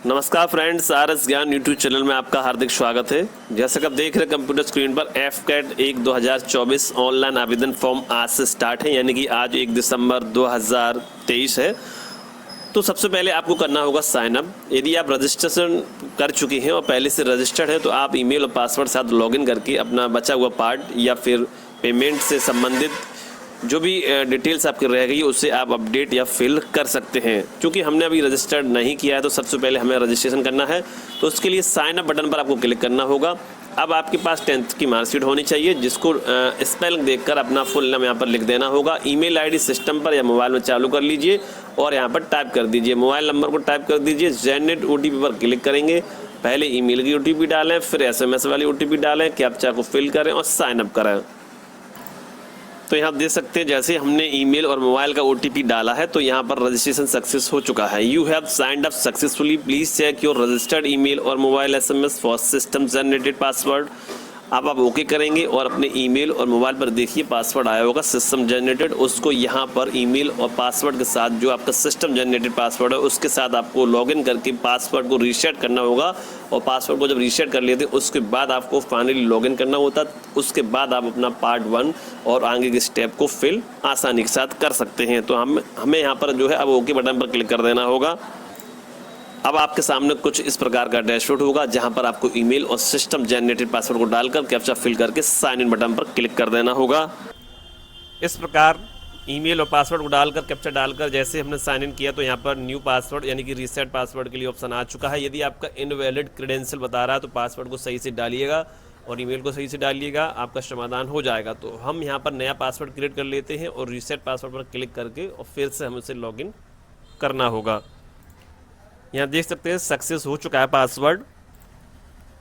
नमस्कार friends, R S ज्ञान YouTube channel में आपका हार्दिक स्वागत है। जैसे कि आप देख रहे हैं कंप्यूटर स्क्रीन पर एफकेट 1 2024 ऑनलाइन आवेदन फॉर्म आज से स्टार्ट है, यानी कि आज 1 दिसंबर 2023 है। तो सबसे पहले आपको करना होगा साइन अप। यदि आप रजिस्ट्रेशन कर चुके हैं और पहले से रजिस्टर्ड है तो आप ईमेल और पासवर्ड साथ लॉगिन करके अपना बचा हुआ पार्ट या फिर पेमेंट से संबंधित जो भी डिटेल्स आपकी रह गई उससे आप अपडेट या फिल कर सकते हैं। क्योंकि हमने अभी रजिस्टर्ड नहीं किया है तो सबसे पहले हमें रजिस्ट्रेशन करना है, तो उसके लिए साइन अप बटन पर आपको क्लिक करना होगा। अब आपके पास 10th की मार्कशीट होनी चाहिए, जिसको स्पेलिंग देखकर अपना फुल नाम यहाँ पर लिख देना होगा। ईमेल आईडी सिस्टम पर या मोबाइल में चालू कर लीजिए और यहाँ पर टाइप कर दीजिए, मोबाइल नंबर को टाइप कर दीजिए। जनरेट OTP पर क्लिक करेंगे, पहले ईमेल की OTP डालें, फिर SMS वाली OTP डालें, कैप्चा को फिल करें और साइन अप करें। तो यहाँ देख सकते हैं जैसे हमने ईमेल और मोबाइल का OTP डाला है तो यहाँ पर रजिस्ट्रेशन सक्सेस हो चुका है। You have signed up successfully, please check your registered email और mobile SMS for system generated password. अब आप ओके करेंगे और अपने ईमेल और मोबाइल पर देखिए पासवर्ड आया होगा सिस्टम जनरेटेड, उसको यहाँ पर ईमेल और पासवर्ड के साथ जो आपका सिस्टम जनरेटेड पासवर्ड है उसके साथ आपको लॉगिन करके पासवर्ड को रीसेट करना होगा। और पासवर्ड को जब रीसेट कर लेते उसके बाद आपको फाइनली लॉगिन करना होता, उसके बाद आप अपना पार्ट 1 और आगे के स्टेप को फिल आसानी के साथ कर सकते हैं। तो हमें यहाँ पर जो है अब ओके बटन पर क्लिक कर देना होगा। अब आपके सामने कुछ इस प्रकार का डैशबोर्ड होगा जहां पर आपको ईमेल और सिस्टम जनरेटेड पासवर्ड को डालकर कैप्चा फिल करके साइन इन बटन पर क्लिक कर देना होगा। इस प्रकार ईमेल और पासवर्ड को डालकर कैप्चा डालकर जैसे हमने साइन इन किया तो यहाँ पर न्यू पासवर्ड यानी कि रीसेट पासवर्ड के लिए ऑप्शन आ चुका है। यदि आपका इनवैलिड क्रेडेंशियल बता रहा है तो पासवर्ड को सही से डालिएगा और ईमेल को सही से डालिएगा, आपका समाधान हो जाएगा। तो हम यहाँ पर नया पासवर्ड क्रिएट कर लेते हैं और रीसेट पासवर्ड पर क्लिक करके और फिर से हमें उसे लॉगिन करना होगा। यहाँ देख सकते हैं सक्सेस हो चुका है पासवर्ड।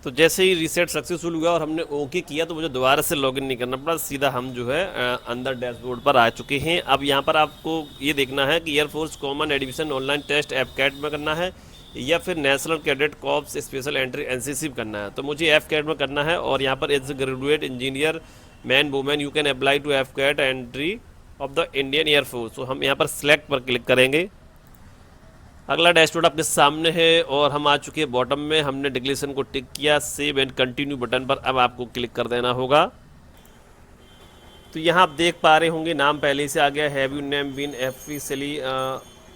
तो जैसे ही रीसेट सक्सेसफुल हुआ और हमने ओके किया तो मुझे दोबारा से लॉगिन नहीं करना पड़ा, सीधा हम जो है अंदर डैशबोर्ड पर आ चुके हैं। अब यहाँ पर आपको ये देखना है कि air force common admission online test AFCAT में करना है या फिर national cadet corps special entry NCC करना है। तो मुझे एफकेट में करना है और यहाँ पर as a graduate engineer man women you can apply to AFCAT entry of the Indian air force. तो हम यहाँ पर सिलेक्ट पर क्लिक करेंगे। अगला डैशबोर्ड आपके सामने है और हम आ चुके हैं बॉटम में। हमने डिक्लेरेशन को टिक किया, सेव एंड कंटिन्यू बटन पर अब आपको क्लिक कर देना होगा। तो यहाँ आप देख पा रहे होंगे नाम पहले से आ गया, have you name been officially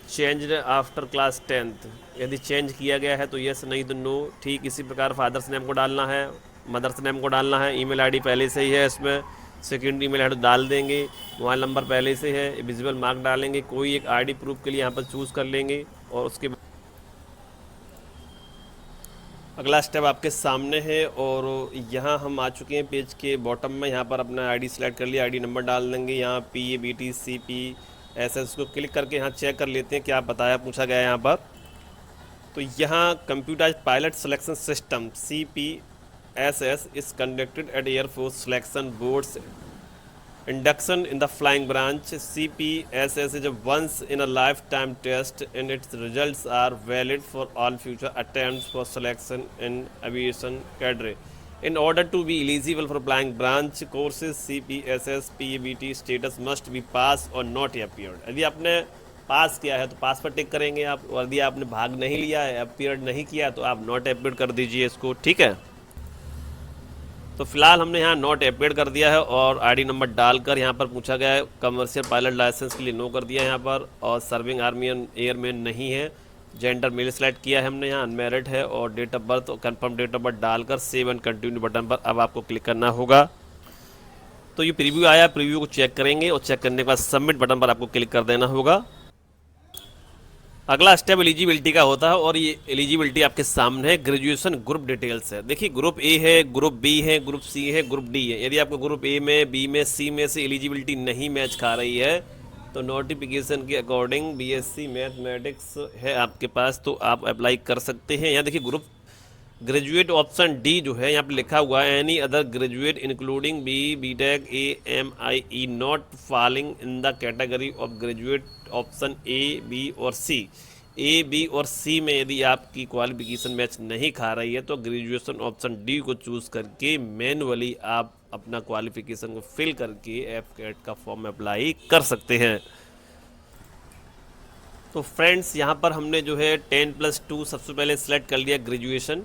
changed after class 10th। यदि चेंज किया गया है तो यस, नहीं तो नो। ठीक इसी प्रकार फादर्स नेम को डालना है, मदर्स नेम को डालना है, ईमेल आईडी पहले से ही है इसमें, सेकेंड ईमेल आईडी डाल देंगे, मोबाइल नंबर पहले से है, विजुअल मार्क डालेंगे, कोई एक आईडी प्रूफ के लिए यहाँ पर चूज़ कर लेंगे और उसके अगला स्टेप आपके सामने है। और यहाँ हम आ चुके हैं पेज के बॉटम में। यहाँ पर अपना आईडी सेलेक्ट कर लिया, आईडी नंबर डाल देंगे, यहाँ PABTCPSS को क्लिक करके यहाँ चेक कर लेते हैं क्या बताया पूछा गया है यहाँ पर। तो यहाँ computerise pilot selection system CPSS is conducted at air force selection boards induction in the flying branch. CPSS is a once in a lifetime test and its results are valid for all future attempts for selection in aviation cadre. In order to be eligible for flying branch courses, CPSS PABT status must be pass or not appeared. यदि आपने पास किया है तो पास पर टिक करेंगे आप, और यदि आपने भाग नहीं लिया है, अपीयर्ड नहीं किया तो आप नॉट अपीयर्ड कर दीजिए इसको, ठीक है। तो फिलहाल हमने यहाँ नॉट अपडेट कर दिया है और आईडी नंबर डालकर यहाँ पर पूछा गया है कमर्शियल पायलट लाइसेंस के लिए नो कर दिया है यहाँ पर, और सर्विंग आर्मी एयरमैन नहीं है। जेंडर मेल सेलेक्ट किया है हमने, यहाँ अनमेरिड है, और डेट ऑफ बर्थ और कंफर्म डेट ऑफ बर्थ डालकर सेव एंड कंटिन्यू बटन पर अब आपको क्लिक करना होगा। तो ये प्रीव्यू आया, प्रीव्यू को चेक करेंगे और चेक करने के बाद सबमिट बटन पर आपको क्लिक कर देना होगा। अगला स्टेप एलिजिबिलिटी का होता है और ये एलिजिबिलिटी आपके सामने है। ग्रेजुएशन ग्रुप डिटेल्स है। देखिए ग्रुप A है, ग्रुप B है, ग्रुप C है, ग्रुप D है। यदि आपको ग्रुप A में, B में, C में से एलिजिबिलिटी नहीं मैच खा रही है तो नोटिफिकेशन के अकॉर्डिंग BSc मैथमेटिक्स है आपके पास तो आप अप्लाई कर सकते हैं। यहाँ देखिए ग्रुप ग्रेजुएट ऑप्शन D जो है यहाँ पे लिखा हुआ है, any other graduate including BTech AMIE not falling in the category of graduate option A, B और C। A, B और C में यदि आपकी क्वालिफिकेशन मैच नहीं खा रही है तो ग्रेजुएशन ऑप्शन D को चूज़ करके मैनुअली आप अपना क्वालिफिकेशन को फिल करके एफकेट का फॉर्म अप्लाई कर सकते हैं। तो फ्रेंड्स यहाँ पर हमने जो है 10+2 सबसे पहले सेलेक्ट कर लिया ग्रेजुएशन,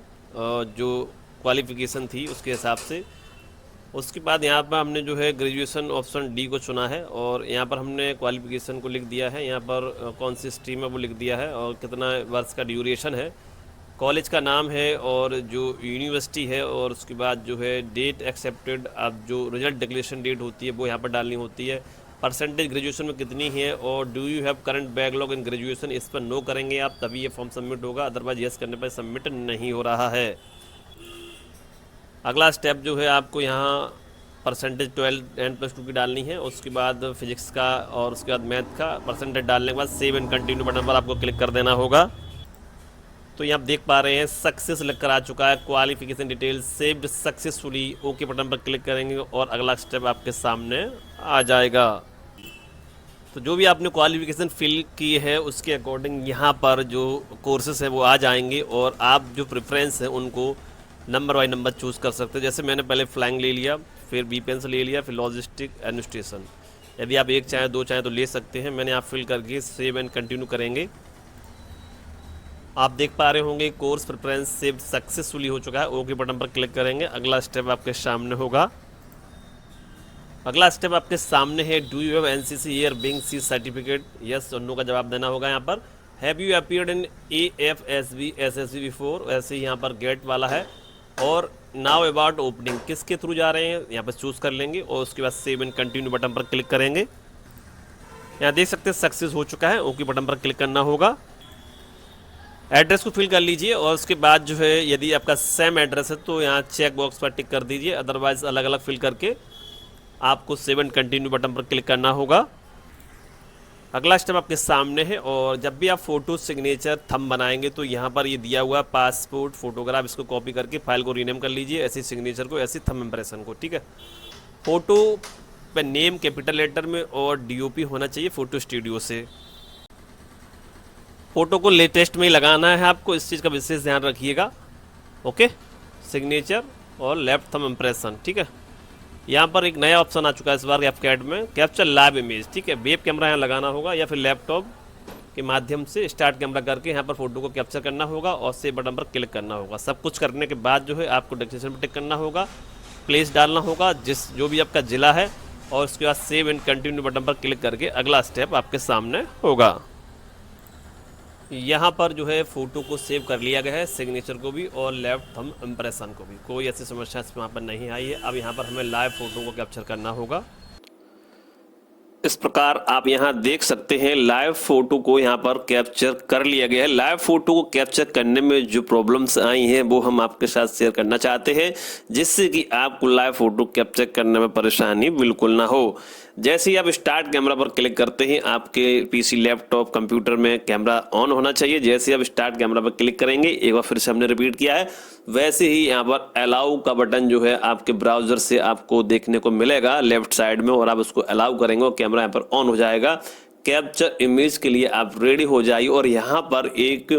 जो क्वालिफ़िकेशन थी उसके हिसाब से। उसके बाद यहाँ पर हमने जो है ग्रेजुएशन ऑप्शन डी को चुना है और यहाँ पर हमने क्वालिफ़िकेशन को लिख दिया है, यहाँ पर कौन सी स्ट्रीम है वो लिख दिया है और कितना वर्ष का ड्यूरेशन है, कॉलेज का नाम है और जो यूनिवर्सिटी है, और उसके बाद जो है डेट एक्सेप्टेड, अब जो रिजल्ट डिक्लेरेशन डेट होती है वो यहाँ पर डालनी होती है, परसेंटेज ग्रेजुएशन में कितनी है, और do you have current backlog in graduation, इस पर नो करेंगे आप तभी ये फॉर्म सबमिट होगा, अदरवाइज यस करने पर सबमिट नहीं हो रहा है। अगला स्टेप जो है आपको यहाँ परसेंटेज 12 10+2 की डालनी है, उसके बाद फिजिक्स का और उसके बाद मैथ का परसेंटेज डालने के बाद सेव एंड कंटिन्यू बटन पर आपको क्लिक कर देना होगा। तो यहाँ आप देख पा रहे हैं सक्सेस लिख कर आ चुका है, qualification detail saved successfully, okay button पर क्लिक करेंगे और अगला स्टेप आपके सामने आ जाएगा। तो जो भी आपने क्वालिफिकेशन फिल की है उसके अकॉर्डिंग यहाँ पर जो कोर्सेज है वो आ जाएंगे और आप जो प्रेफरेंस है उनको नंबर बाई नंबर चूज़ कर सकते हैं। जैसे मैंने पहले फ्लाइंग ले लिया, फिर बीपेंस ले लिया, फिर लॉजिस्टिक एडमिनिस्ट्रेशन। यदि आप एक चाहें दो चाहें तो ले सकते हैं। मैंने आप फिल करके सेव एंड कंटिन्यू करेंगे। आप देख पा रहे होंगे कोर्स प्रेफरेंस सेव सक्सेसफुली हो चुका है, ओके बटन पर क्लिक करेंगे, अगला स्टेप आपके सामने होगा। अगला स्टेप आपके सामने है, do you have NCC year being C certificate, yes और नो का जवाब देना होगा। यहाँ पर have you appeared in AFSB SSB before, वैसे ही यहाँ पर गेट वाला है, और नाउ अबाउट ओपनिंग किसके थ्रू जा रहे हैं यहाँ पर चूज़ कर लेंगे और उसके बाद सेव एंड कंटिन्यू बटन पर क्लिक करेंगे। यहाँ देख सकते हैं सक्सेस हो चुका है, ओके बटन पर क्लिक करना होगा। एड्रेस को फिल कर लीजिए और उसके बाद जो है यदि आपका सेम एड्रेस है तो यहाँ चेक बॉक्स पर टिक कर दीजिए, अदरवाइज अलग अलग फिल करके आपको सेव एंड कंटिन्यू बटन पर क्लिक करना होगा। अगला स्टेप आपके सामने है और जब भी आप फ़ोटो सिग्नेचर थंब बनाएंगे तो यहाँ पर ये दिया हुआ पासपोर्ट फोटोग्राफ, इसको कॉपी करके फाइल को रीनेम कर लीजिए, ऐसी सिग्नेचर को, ऐसी थंब इम्प्रेशन को, ठीक है। फ़ोटो पे नेम कैपिटल लेटर में और DOP होना चाहिए फ़ोटो स्टूडियो से। फ़ोटो को लेटेस्ट में ही लगाना है आपको, इस चीज़ का विशेष ध्यान रखिएगा। ओके, सिग्नेचर और लेफ्ट थंब इम्प्रेशन, ठीक है। यहाँ पर एक नया ऑप्शन आ चुका है इस बार एफकैड में, कैप्चर लाइव इमेज, ठीक है। वेब कैमरा यहाँ लगाना होगा या फिर लैपटॉप के माध्यम से स्टार्ट कैमरा करके यहाँ पर फोटो को कैप्चर करना होगा और सेव बटन पर क्लिक करना होगा। सब कुछ करने के बाद जो है आपको डेस्टिनेशन पर टिक करना होगा, प्लेस डालना होगा जो भी आपका ज़िला है, और उसके बाद सेव एंड कंटिन्यू बटन पर क्लिक करके अगला स्टेप आपके सामने होगा। यहाँ पर जो है फ़ोटो को सेव कर लिया गया है, सिग्नेचर को भी और लेफ्ट थंब इम्प्रेशन को भी, कोई ऐसी समस्या इसमें यहाँ पर नहीं आई है। अब यहाँ पर हमें लाइव फ़ोटो को कैप्चर करना होगा। इस प्रकार आप यहाँ देख सकते हैं लाइव फोटो को यहाँ पर कैप्चर कर लिया गया है। लाइव फोटो को कैप्चर करने में जो प्रॉब्लम्स आई हैं वो हम आपके साथ शेयर करना चाहते हैं, जिससे कि आपको लाइव फोटो कैप्चर करने में परेशानी बिल्कुल ना हो। जैसे ही आप स्टार्ट कैमरा पर क्लिक करते हैं आपके PC, लैपटॉप, कंप्यूटर में कैमरा ऑन होना चाहिए। जैसे ही आप स्टार्ट कैमरा पर क्लिक करेंगे, एक बार फिर से हमने रिपीट किया है, वैसे ही यहाँ पर अलाउ का बटन जो है आपके ब्राउजर से आपको देखने को मिलेगा लेफ्ट साइड में, और आप उसको अलाउ करेंगे और कैमरा यहाँ पर ऑन हो जाएगा। कैप्चर इमेज के लिए आप रेडी हो जाइए और यहाँ पर एक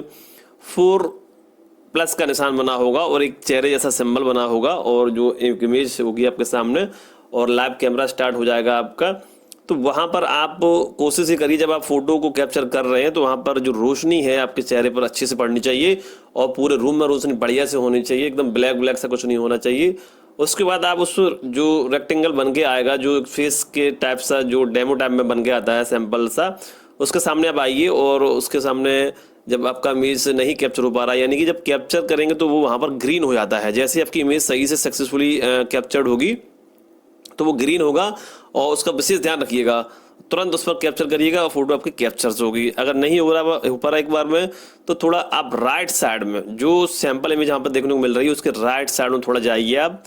4+ का निशान बना होगा और एक चेहरे जैसा सिंबल बना होगा, और जो एक इमेज होगी आपके सामने और लाइव कैमरा स्टार्ट हो जाएगा आपका। तो वहाँ पर आप कोशिश ही करिए, जब आप फोटो को कैप्चर कर रहे हैं तो वहाँ पर जो रोशनी है आपके चेहरे पर अच्छे से पड़नी चाहिए और पूरे रूम में रोशनी बढ़िया से होनी चाहिए, एकदम ब्लैक ब्लैक सा कुछ नहीं होना चाहिए। उसके बाद आप उस जो रेक्टेंगल बन के आएगा, जो फेस के टाइप सा जो डेमो टाइप में बन के आता है सैंपल सा, उसके सामने आप आइए और उसके सामने जब आपका इमेज नहीं कैप्चर हो पा रहा है, यानी कि जब कैप्चर करेंगे तो वो वहाँ पर ग्रीन हो जाता है। जैसे आपकी इमेज सही से सक्सेसफुली कैप्चर्ड होगी तो वो ग्रीन होगा, और उसका विशेष ध्यान रखिएगा, तुरंत उस पर कैप्चर करिएगा और फोटो आपकी कैप्चर्स होगी। अगर नहीं हो रहा एक बार में तो थोड़ा आप राइट साइड में जो सैंपल इमेज यहाँ पर देखने को मिल रही है उसके राइट साइड में थोड़ा जाइए आप,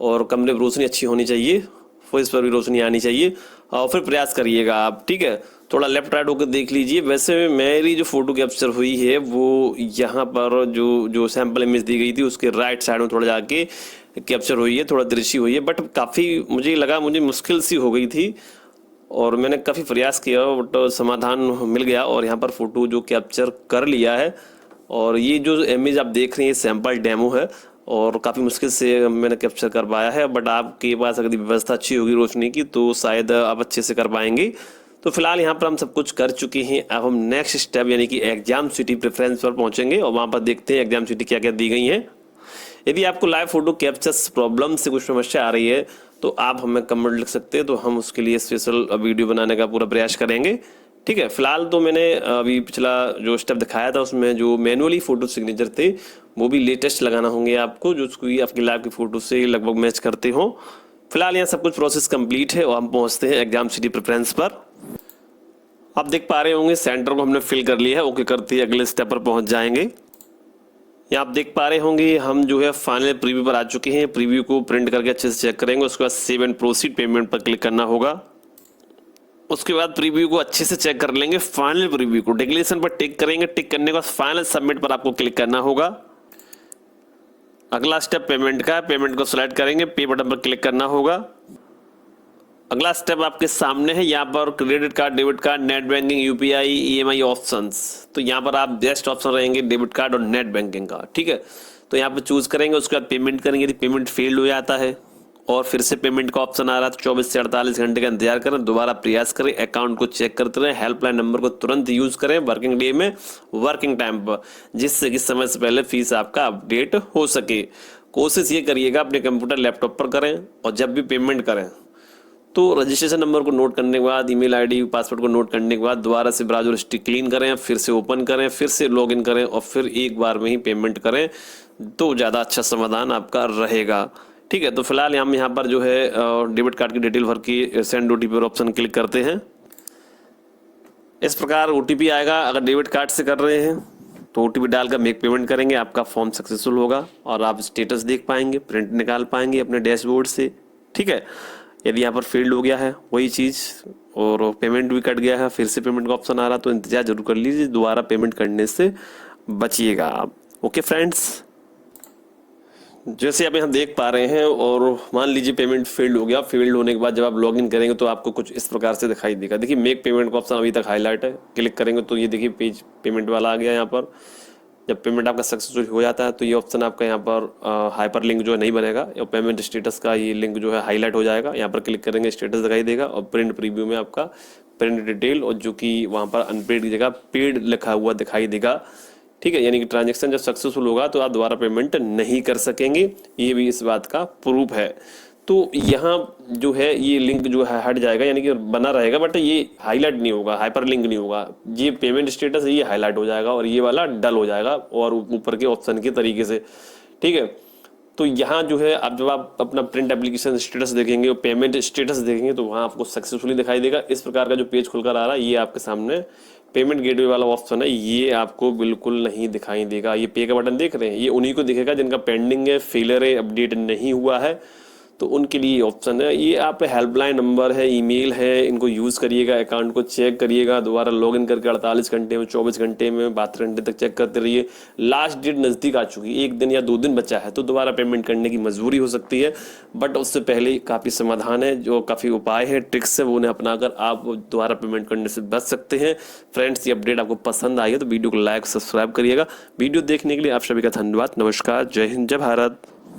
और कमरे में रोशनी अच्छी होनी चाहिए, फेस पर भी रोशनी आनी चाहिए, और फिर प्रयास करिएगा आप, ठीक है। थोड़ा लेफ्ट राइट होकर देख लीजिए। वैसे मेरी जो फोटो कैप्चर हुई है वो यहाँ पर जो सैंपल इमेज दी गई थी उसके राइट साइड में थोड़ा जाके कैप्चर हुई है, थोड़ा दृश्य हुई है, बट काफ़ी मुझे मुश्किल सी हो गई थी और मैंने काफ़ी प्रयास किया, बट समाधान मिल गया और यहाँ पर फ़ोटो जो कैप्चर कर लिया है। और ये जो इमेज आप देख रहे हैं सैंपल डेमो है और काफ़ी मुश्किल से मैंने कैप्चर कर पाया है, बट आपके पास अगर व्यवस्था अच्छी होगी रोशनी की तो शायद आप अच्छे से कर पाएंगे। तो फिलहाल यहाँ पर हम सब कुछ कर चुके हैं। अब हम नेक्स्ट स्टेप यानी कि एग्जाम सिटी प्रेफरेंस पर पहुंचेंगे और वहाँ पर देखते हैं एग्जाम सिटी क्या क्या दी गई है। यदि आपको लाइव फोटो कैप्चर्स प्रॉब्लम से कुछ समस्या आ रही है तो आप हमें कमेंट लिख सकते हैं, तो हम उसके लिए स्पेशल वीडियो बनाने का पूरा प्रयास करेंगे। ठीक है, फिलहाल तो मैंने अभी पिछला जो स्टेप दिखाया था उसमें जो मैनुअली फोटो सिग्नेचर थे वो भी लेटेस्ट लगाना होंगे आपको, जो उसकी आपकी लाइव की फोटो से लगभग मैच करते हो। फिलहाल यहाँ सब कुछ प्रोसेस कंप्लीट है और हम पहुँचते हैं एग्जाम सिटी प्रेफरेंस पर। आप देख पा रहे होंगे सेंटर को हमने फिल कर लिया है, ओके करते ही अगले स्टेप पर पहुँच जाएंगे। यहाँ आप देख पा रहे होंगे हम जो है फाइनल प्रीव्यू पर आ चुके हैं। प्रीव्यू को प्रिंट करके अच्छे से चेक करेंगे, उसके बाद सेव एंड प्रोसीड पेमेंट पर क्लिक करना होगा। उसके बाद प्रीव्यू को अच्छे से चेक कर लेंगे। फाइनल प्रीव्यू को डिक्लेरेशन पर टिक करेंगे, टिक करने के बाद फाइनल सबमिट पर आपको क्लिक करना होगा। अगला स्टेप पेमेंट का है, पेमेंट को सिलेक्ट करेंगे, पे बटन पर क्लिक करना होगा। अगला स्टेप आपके सामने है, यहाँ पर credit card, debit card, net banking, UPI, EMI options. तो यहाँ पर आप बेस्ट ऑप्शन रहेंगे डेबिट कार्ड और नेट बैंकिंग का। ठीक है, तो यहाँ पर चूज करेंगे, उसके बाद पेमेंट करेंगे। यदि पेमेंट फेल्ड हो जाता है और फिर से पेमेंट का ऑप्शन आ रहा है तो 24 से 48 घंटे का इंतजार करें, दोबारा प्रयास करें, अकाउंट को चेक करते रहें, हेल्पलाइन नंबर को तुरंत यूज करें वर्किंग डे में, वर्किंग टाइम पर, जिससे कि समय से पहले फीस आपका अपडेट हो सके। कोशिश ये करिएगा अपने कंप्यूटर लैपटॉप पर करें और जब भी पेमेंट करें तो रजिस्ट्रेशन नंबर को नोट करने के बाद, ईमेल आईडी, पासवर्ड को नोट करने के बाद दोबारा से ब्राउज़र हिस्ट्री क्लीन करें, फिर से ओपन करें, फिर से लॉगिन करें और फिर एक बार में ही पेमेंट करें, तो ज़्यादा अच्छा समाधान आपका रहेगा। ठीक है, तो फिलहाल हम यहाँ पर जो है डेबिट कार्ड की डिटेल भर के सेंड ओटीपी पर ऑप्शन क्लिक करते हैं। इस प्रकार ओटीपी आएगा। अगर डेबिट कार्ड से कर रहे हैं तो ओटीपी डालकर मेक पेमेंट करेंगे, आपका फॉर्म सक्सेसफुल होगा और आप स्टेटस देख पाएंगे, प्रिंट निकाल पाएंगे अपने डैशबोर्ड से। ठीक है, यदि यहाँ पर फेल्ड हो गया है वही चीज़ और पेमेंट भी कट गया है, फिर से पेमेंट का ऑप्शन आ रहा तो इंतजार जरूर कर लीजिए, दोबारा पेमेंट करने से बचिएगा आप। ओके फ्रेंड्स, जैसे आप यहाँ देख पा रहे हैं और मान लीजिए पेमेंट फेल्ड हो गया। फेल्ड होने के बाद जब आप लॉगिन करेंगे तो आपको कुछ इस प्रकार से दिखाई देगा। देखिए मेक पेमेंट का ऑप्शन अभी तक हाईलाइट है, क्लिक करेंगे तो ये देखिए पेज पेमेंट वाला आ गया। यहाँ पर जब पेमेंट आपका सक्सेसफुल हो जाता है तो ये ऑप्शन आपका यहाँ पर हाइपर लिंक जो है नहीं बनेगा और पेमेंट स्टेटस का ये लिंक जो है हाईलाइट हो जाएगा। यहाँ पर क्लिक करेंगे, स्टेटस दिखाई देगा और प्रिंट प्रीव्यू में आपका प्रिंट डिटेल और जो कि वहाँ पर अनपेड की जगह पेड लिखा हुआ दिखाई देगा। ठीक है, यानी कि ट्रांजैक्शन जब सक्सेसफुल होगा तो आप दोबारा पेमेंट नहीं कर सकेंगे, ये भी इस बात का प्रूफ है। तो यहाँ जो है ये लिंक जो है हट जाएगा, यानी कि बना रहेगा बट ये हाईलाइट नहीं होगा, हाइपर लिंक नहीं होगा। ये पेमेंट स्टेटस ये हाईलाइट हो जाएगा और ये वाला डल हो जाएगा और ऊपर के ऑप्शन के तरीके से। ठीक है, तो यहाँ जो है अब जब आप अपना प्रिंट एप्लीकेशन स्टेटस देखेंगे और पेमेंट स्टेटस देखेंगे तो वहाँ आपको सक्सेसफुली दिखाई देगा। इस प्रकार का जो पेज खुलकर आ रहा है ये आपके सामने पेमेंट गेटवे वाला ऑप्शन है, ये आपको बिल्कुल नहीं दिखाई देगा। ये पे का बटन देख रहे हैं, ये उन्हीं को दिखेगा जिनका पेंडिंग है, फेलियर है, अपडेट नहीं हुआ है, तो उनके लिए ऑप्शन है। ये आप हेल्पलाइन नंबर है, ईमेल है, इनको यूज़ करिएगा, अकाउंट को चेक करिएगा, दोबारा लॉगिन करके 48 घंटे में, 24 घंटे में, 72 घंटे तक चेक करते रहिए। लास्ट डेट नज़दीक आ चुकी है, 1 दिन या 2 दिन बचा है तो दोबारा पेमेंट करने की मजबूरी हो सकती है, बट उससे पहले काफ़ी समाधान है, जो काफ़ी उपाय है, ट्रिक्स है, वो उन्हें अपनाकर आप दोबारा पेमेंट करने से बच सकते हैं। फ्रेंड्स, ये अपडेट आपको पसंद आई है तो वीडियो को लाइक सब्सक्राइब करिएगा। वीडियो देखने के लिए आप सभी का धन्यवाद। नमस्कार, जय हिंद, जय भारत।